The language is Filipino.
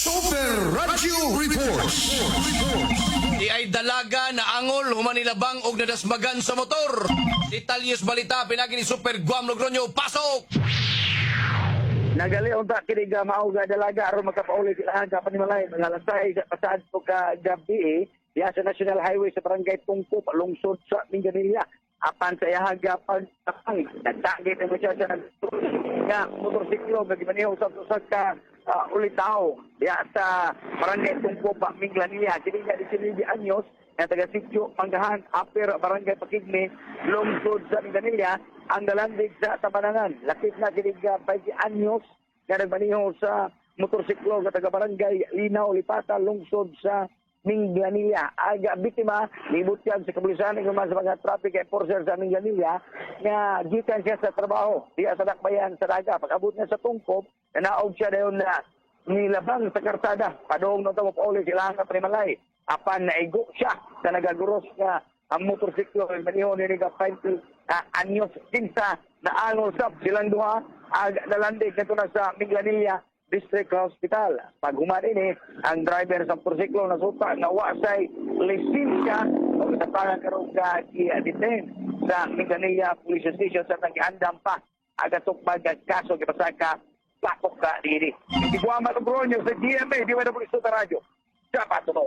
Super Radio Report. Di ay dalaga na angol humanilabang og nadasmagan sa motor. Detalyos balita pinagi ni Super Guam Logroño. Pasok! Nagali unta kini ga mauga dalaga aron makapauli sila ka panimalay nangalasay sa pasad po ka gabi diya sa National Highway sa Barangay Tungkop lungsod sa Mindanilla. Apan sa iyang gapang nagtagit ang muchacha nga motorsiklo nga gimaniho sa usag ka ulitaw diya sa Barangay Tungkop Mindanilla. Kini nga 19 anyos na taga Sitio Panggahan Upper Barangay Pakigme lungsod sa Mindanilla ang nalandig sa Tabanangan. Lakip na kiniga 5 anyos na nagmaniho sa motorsiklo sa taga-barangay Linaw, Lipata, lungsod sa Minglanilla. Aga biktima, libot yan sa kapulisan ng sa mga traffic enforcer sa Minglanilla na gikan siya sa trabaho. Diya sa dakbayan sa daga. Pag-abot niya sa Tungkop, naog siya dayon na nilabang sa karsada. Padong nung tawag paulit sila ang kaprimalay. Apan naigo siya sa nagaguros nga ang motorsiklo ng maniho ni Riga 20 anyos kinsa na angol sab silang duha nalandig nito na sa Minglanilla District Hospital. Pag humani ang driver sa motorsiklo na suta na wasay lisensya o natapangan karong i-detain sa Minglanilla Police Station sa nag-andam pa agatukbag ang kaso kipasaka pakok ka diri. Iguama Logroño sa GMA, di ba na Police Radyo. Dapat to.